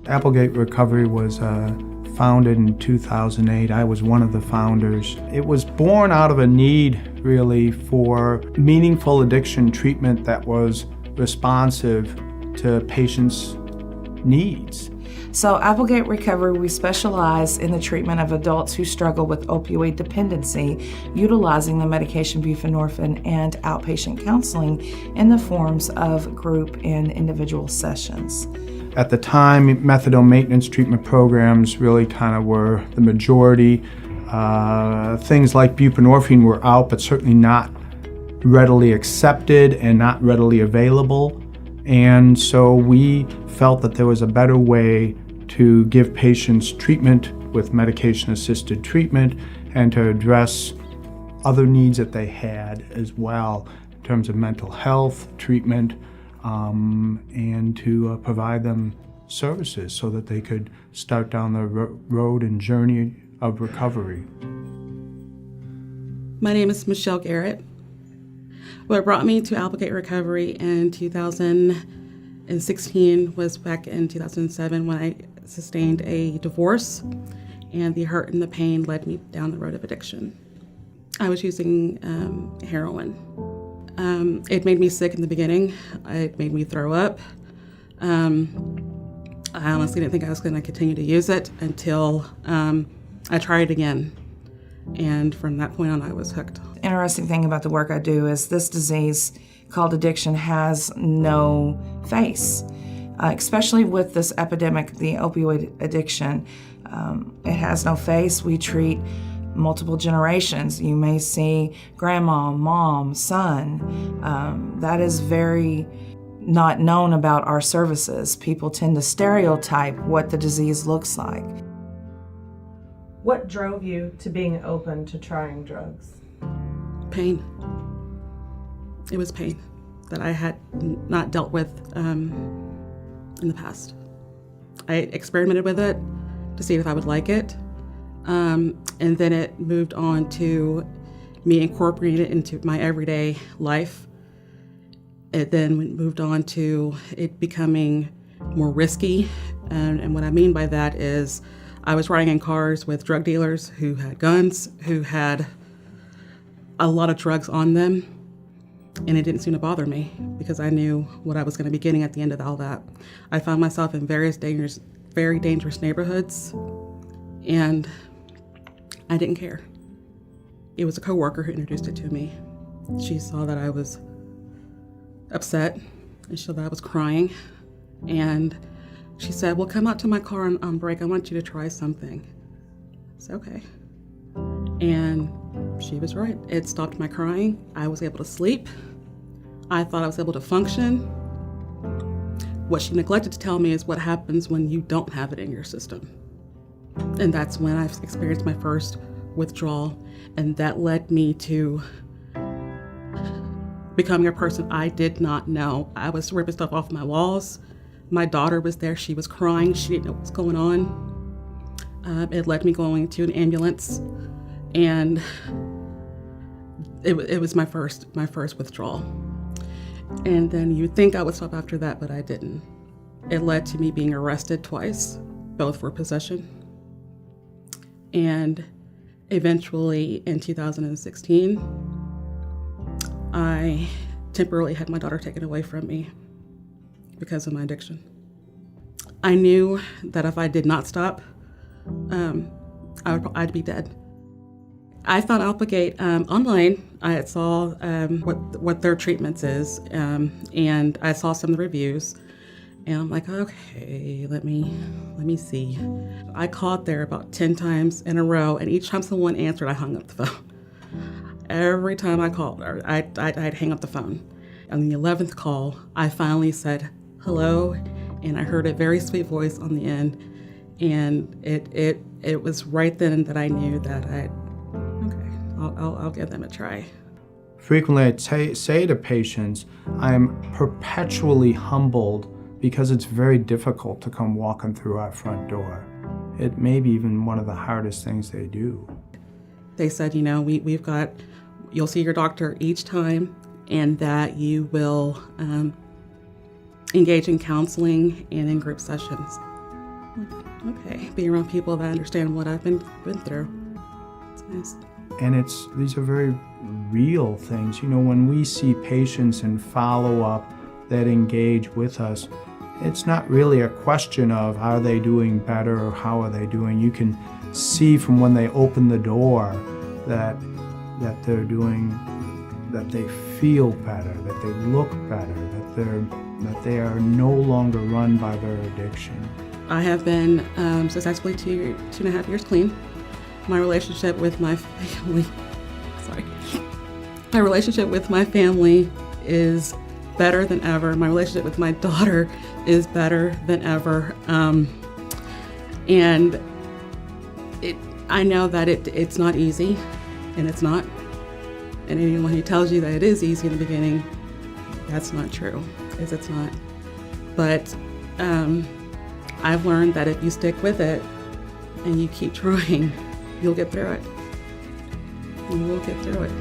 AppleGate Recovery was founded in 2008. I was one of the founders. It was born out of a need, really, for meaningful addiction treatment that was responsive to patients' needs. So AppleGate Recovery, we specialize in the treatment of adults who struggle with opioid dependency, utilizing the medication buprenorphine and outpatient counseling in the forms of group and individual sessions. At the time, methadone maintenance treatment programs really kind of were the majority. Things like buprenorphine were out, but certainly not readily accepted and not readily available. And so we felt that there was a better way to give patients treatment with medication-assisted treatment and to address other needs that they had as well in terms of mental health treatment, and to provide them services so that they could start down the road and journey of recovery. My name is Michelle Garrett. What brought me to AppleGate Recovery in 2016 was back in 2007 when I sustained a divorce, and the hurt and the pain led me down the road of addiction. I was using heroin. It made me sick in the beginning. It made me throw up. I honestly didn't think I was going to continue to use it until I tried it again. And from that point on, I was hooked. Interesting thing about the work I do is this disease called addiction has no face, especially with this epidemic, the opioid addiction. It has no face. We treat multiple generations. You may see grandma, mom, son. That is very not known about our services. People tend to stereotype what the disease looks like. What drove you to being open to trying drugs? Pain. It was pain that I had not dealt with in the past. I experimented with it to see if I would like it. And then it moved on to me incorporating it into my everyday life. It then moved on to it becoming more risky. And what I mean by that is I was riding in cars with drug dealers who had guns, who had a lot of drugs on them. And it didn't seem to bother me because I knew what I was going to be getting at the end of all that. I found myself in very dangerous neighborhoods, and I didn't care. It was a coworker who introduced it to me. She saw that I was upset, and she saw that I was crying, and she said, "Well, come out to my car on break. I want you to try something." I said, "Okay." And she was right. It stopped my crying. I was able to sleep. I thought I was able to function. What she neglected to tell me is what happens when you don't have it in your system. And that's when I experienced my first withdrawal, and that led me to becoming a person I did not know. I was ripping stuff off my walls. My daughter was there. She was crying. She didn't know what was going on. It led me going to an ambulance, and it was my first withdrawal. And then you'd think I would stop after that, but I didn't. It led to me being arrested twice, both for possession. And eventually in 2016, I temporarily had my daughter taken away from me because of my addiction. I knew that if I did not stop, I'd be dead. I found AppleGate online. I saw what their treatments is, and I saw some of the reviews, and I'm like, okay, let me see. I called there about 10 times in a row, and each time someone answered, I hung up the phone. Every time I called, I'd hang up the phone. On the 11th call, I finally said hello, and I heard a very sweet voice on the end, and it was right then that I knew that I'll give them a try. Frequently I say to patients, I'm perpetually humbled because it's very difficult to come walking through our front door. It may be even one of the hardest things they do. They said, you'll see your doctor each time, and that you will engage in counseling and in group sessions. Okay, being around people that understand what I've been through. It's nice. And these are very real things. You know, when we see patients in follow-up that engage with us, it's not really a question of are they doing better or how are they doing. You can see from when they open the door that they're doing, that they feel better, that they look better, that they are no longer run by their addiction. I have been successfully 2.5 years clean. My relationship with my family, my relationship with my family is better than ever. My relationship with my daughter is better than ever. And I know that it's not easy, and it's not. And anyone who tells you that it is easy in the beginning, that's not true, because it's not. But I've learned that if you stick with it and you keep trying, you'll get through it. You will get through it.